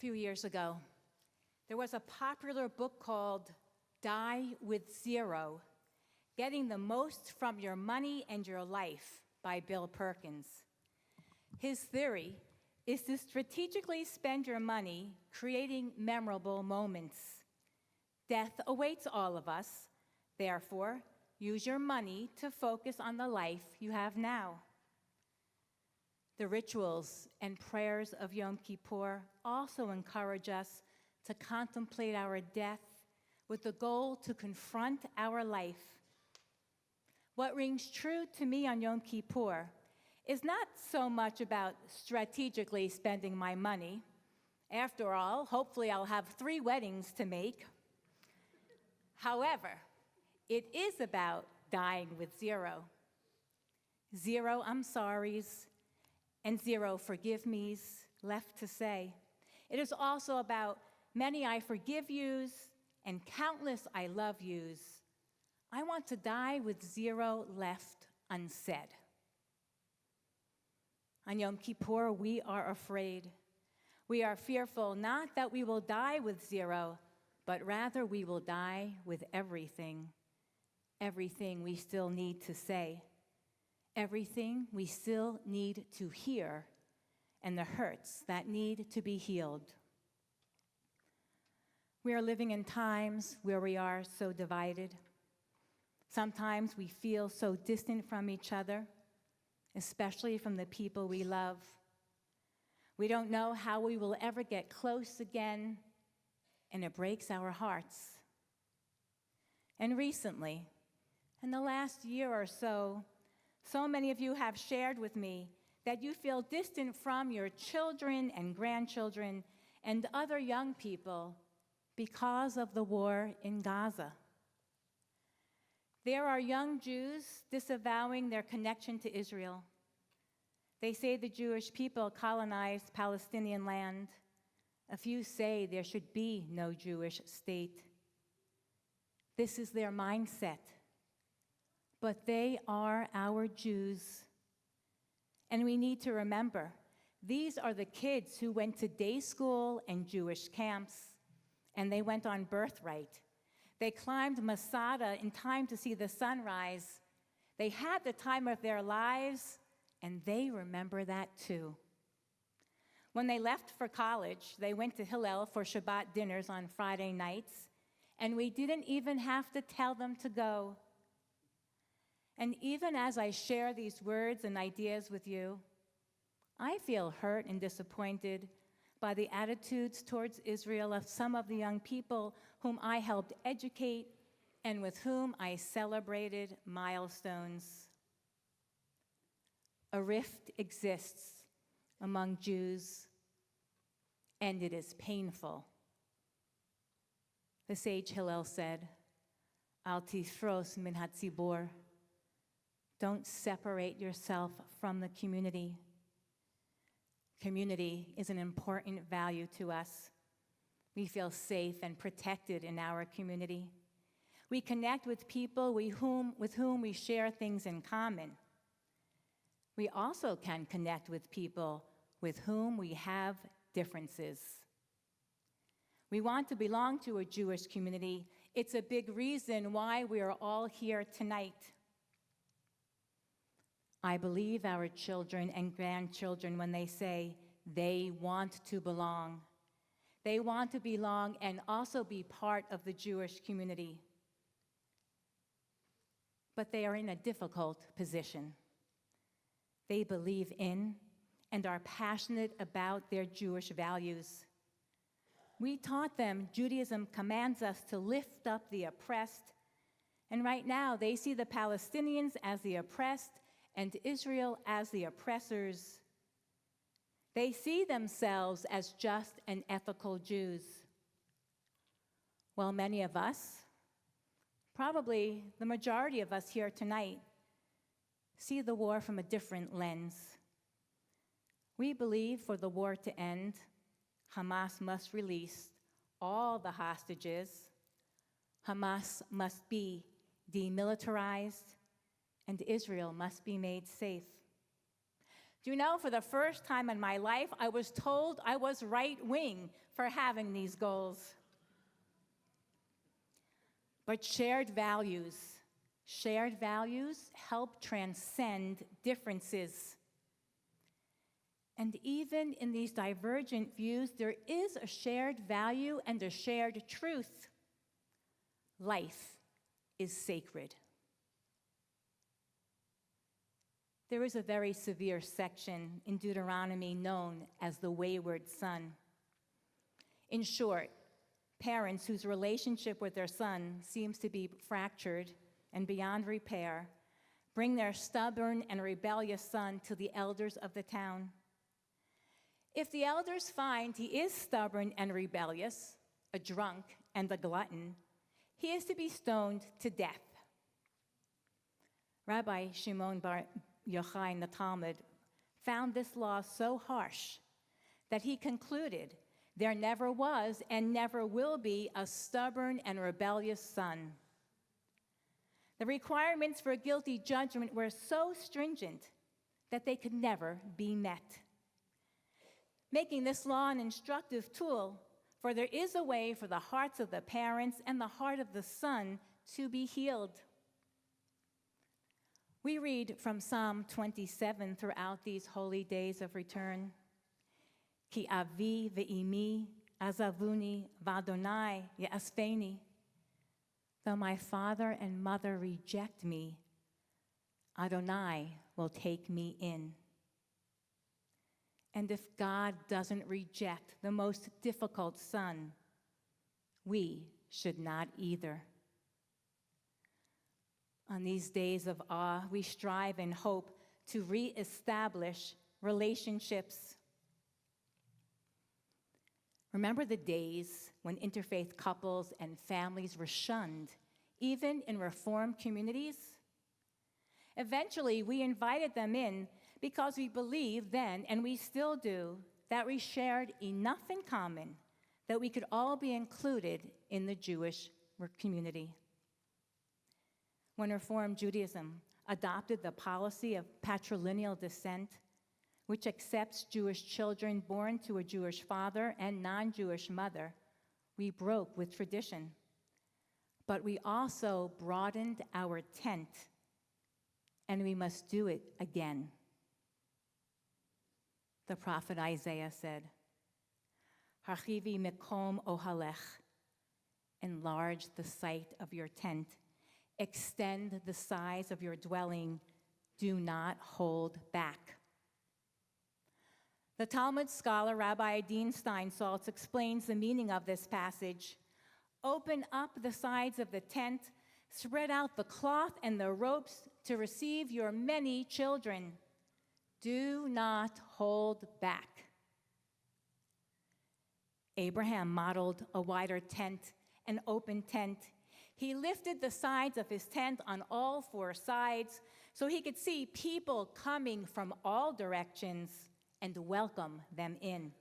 few years ago, there was a popular book called Die with Zero, Getting the Most from Your Money and Your Life by Bill Perkins. His theory is to strategically spend your money creating memorable moments. Death awaits all of us. Therefore, use your money to focus on the life you have now. The rituals and prayers of Yom Kippur also encourage us to contemplate our death with the goal to confront our life. What rings true to me on Yom Kippur is not so much about strategically spending my money. After all, hopefully I'll have 3 weddings to make. However, it is about dying with 0. 0 I'm sorries and 0 forgive me's left to say. It is also about many I forgive yous and countless I love yous. I want to die with 0 left unsaid. On Yom Kippur, we are afraid. We are fearful not that we will die with 0, but rather we will die with everything. Everything we still need to say. Everything we still need to hear, and the hurts that need to be healed. We are living in times where we are so divided. Sometimes we feel so distant from each other, especially from the people we love. We don't know how we will ever get close again, and it breaks our hearts. And recently, in the last year or so, so many of you have shared with me that you feel distant from your children and grandchildren and other young people because of the war in Gaza. There are young Jews disavowing their connection to Israel. They say the Jewish people colonized Palestinian land. A few say there should be no Jewish state. This is their mindset. But they are our Jews. And we need to remember, these are the kids who went to day school and Jewish camps, and they went on birthright. They climbed Masada in time to see the sunrise. They had the time of their lives, and they remember that too. When they left for college, they went to Hillel for Shabbat dinners on Friday nights, and we didn't even have to tell them to go. And even as I share these words and ideas with you, I feel hurt and disappointed by the attitudes towards Israel of some of the young people whom I helped educate and with whom I celebrated milestones. A rift exists among Jews, and it is painful. The sage Hillel said, Al tithros min hatzibor. Don't separate yourself from the community. Community is an important value to us. We feel safe and protected in our community. We connect with people with whom we share things in common. We also can connect with people with whom we have differences. We want to belong to a Jewish community. It's a big reason why we are all here tonight. I believe our children and grandchildren when they say they want to belong. They want to belong and also be part of the Jewish community. But they are in a difficult position. They believe in and are passionate about their Jewish values. We taught them Judaism commands us to lift up the oppressed, and right now they see the Palestinians as the oppressed and Israel as the oppressors. They see themselves as just and ethical Jews. While many of us, probably the majority of us here tonight, see the war from a different lens. We believe for the war to end, Hamas must release all the hostages. Hamas must be demilitarized, and Israel must be made safe. Do you know, for the first time in my life, I was told I was right-wing for having these goals. But shared values help transcend differences. And even in these divergent views, there is a shared value and a shared truth. Life is sacred. There is a very severe section in Deuteronomy known as the wayward son. In short, parents whose relationship with their son seems to be fractured and beyond repair bring their stubborn and rebellious son to the elders of the town. If the elders find he is stubborn and rebellious, a drunk and a glutton, he is to be stoned to death. Rabbi Shimon bar Yochai in the Talmud found this law so harsh that he concluded there never was and never will be a stubborn and rebellious son. The requirements for a guilty judgment were so stringent that they could never be met, making this law an instructive tool, for there is a way for the hearts of the parents and the heart of the son to be healed. We read from Psalm 27 throughout these holy days of return. Ki avi ve'imi azavuni v'Adonai ye'asfeni. Though my father and mother reject me, Adonai will take me in. And if God doesn't reject the most difficult son, we should not either. On these days of awe, we strive and hope to reestablish relationships. Remember the days when interfaith couples and families were shunned, even in Reformed communities? Eventually, we invited them in because we believed then, and we still do, that we shared enough in common that we could all be included in the Jewish community. When Reformed Judaism adopted the policy of patrilineal descent, which accepts Jewish children born to a Jewish father and non-Jewish mother, we broke with tradition. But we also broadened our tent, and we must do it again. The prophet Isaiah said, Harchivi mekom ohalech, enlarge the site of your tent, extend the size of your dwelling, do not hold back. The Talmud scholar Rabbi Dean Steinsaltz explains the meaning of this passage. Open up the sides of the tent, spread out the cloth and the ropes to receive your many children. Do not hold back. Abraham modeled a wider tent, an open tent. He lifted the sides of his tent on all four sides so he could see people coming from all directions and welcome them in.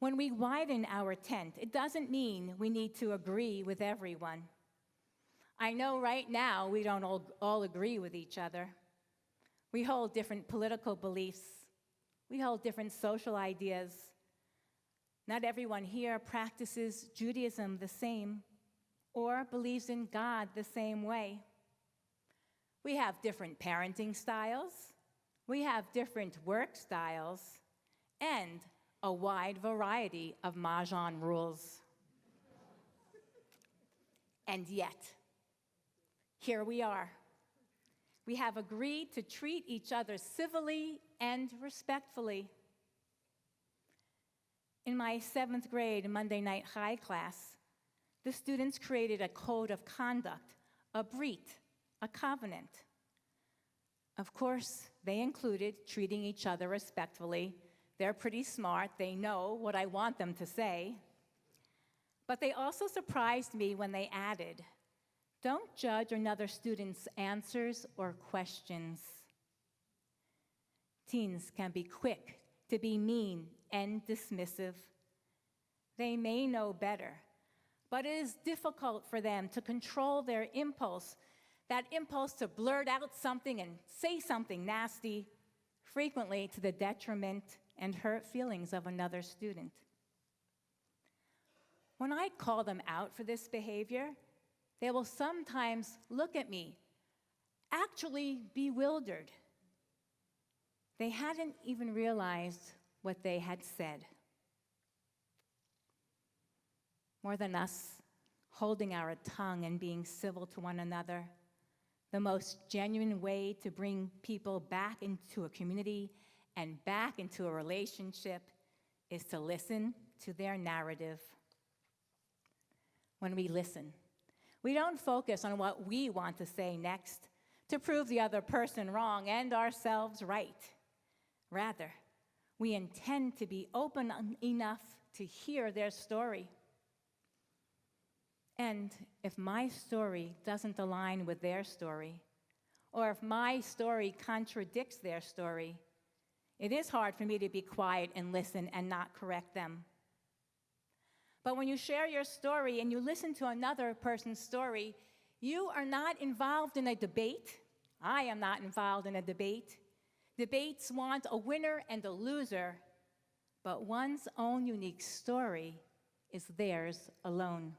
When we widen our tent, it doesn't mean we need to agree with everyone. I know right now we don't all agree with each other. We hold different political beliefs. We hold different social ideas. Not everyone here practices Judaism the same or believes in God the same way. We have different parenting styles. We have different work styles and a wide variety of mahjong rules. And yet, here we are. We have agreed to treat each other civilly and respectfully. In my 7th grade Monday Night High class, the students created a code of conduct, a brit, a covenant. Of course, they included treating each other respectfully. They're pretty smart. They know what I want them to say. But they also surprised me when they added, don't judge another student's answers or questions. Teens can be quick to be mean and dismissive. They may know better, but it is difficult for them to control their impulse that impulse to blurt out something and say something nasty, frequently to the detriment and hurt feelings of another student. When I call them out for this behavior, they will sometimes look at me, actually bewildered. They hadn't even realized what they had said. More than us holding our tongue and being civil to one another, the most genuine way to bring people back into a community and back into a relationship is to listen to their narrative. When we listen, we don't focus on what we want to say next to prove the other person wrong and ourselves right. Rather, we intend to be open enough to hear their story. And if my story doesn't align with their story, or if my story contradicts their story, it is hard for me to be quiet and listen and not correct them. But when you share your story and you listen to another person's story, you are not involved in a debate. I am not involved in a debate. Debates want a winner and a loser, but one's own unique story is theirs alone.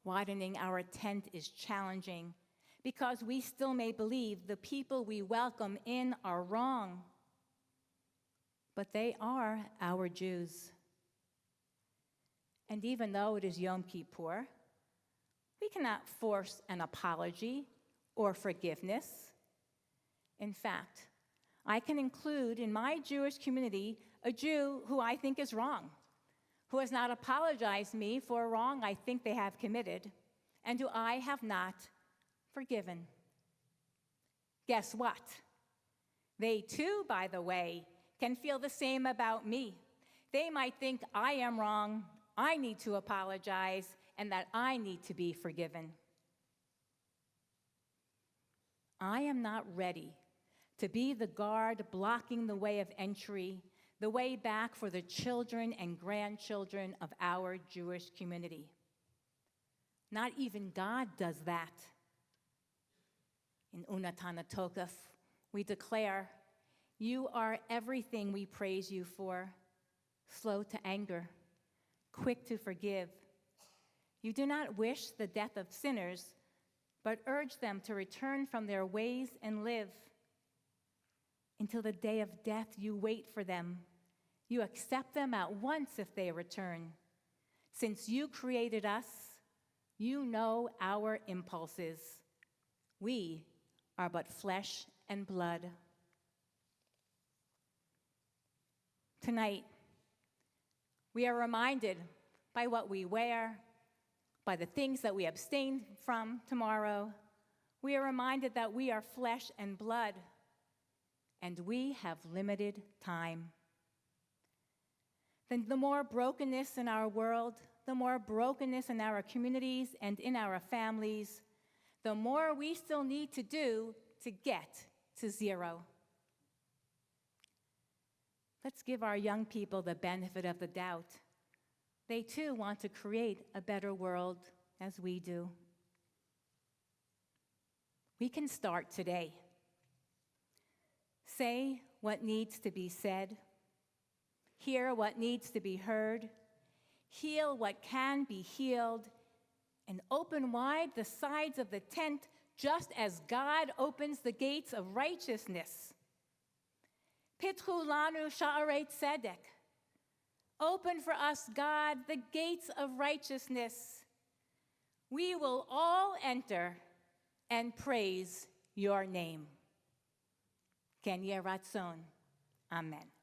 Widening our tent is challenging because we still may believe the people we welcome in are wrong, but they are our Jews. And even though it is Yom Kippur, we cannot force an apology or forgiveness. In fact, I can include in my Jewish community a Jew who I think is wrong, who has not apologized to me for a wrong I think they have committed, and who I have not forgiven. Guess what? They too, by the way, can feel the same about me. They might think I am wrong, I need to apologize, and that I need to be forgiven. I am not ready to be the guard blocking the way of entry, the way back for the children and grandchildren of our Jewish community. Not even God does that. In Unatana Tokef, we declare, "You are everything we praise you for, slow to anger, quick to forgive. You do not wish the death of sinners, but urge them to return from their ways and live. Until the day of death, you wait for them. You accept them at once if they return. Since you created us, you know our impulses. We are but flesh and blood." Tonight, we are reminded by what we wear, by the things that we abstain from tomorrow. We are reminded that we are flesh and blood, and we have limited time. Then the more brokenness in our world, the more brokenness in our communities and in our families, the more we still need to do to get to zero. Let's give our young people the benefit of the doubt. They too want to create a better world as we do. We can start today. Say what needs to be said, hear what needs to be heard, heal what can be healed, and open wide the sides of the tent just as God opens the gates of righteousness. Pitchu lanu sha'arei tzedek. Open for us, God, the gates of righteousness. We will all enter and praise your name. Ken yeh ratzon. Amen.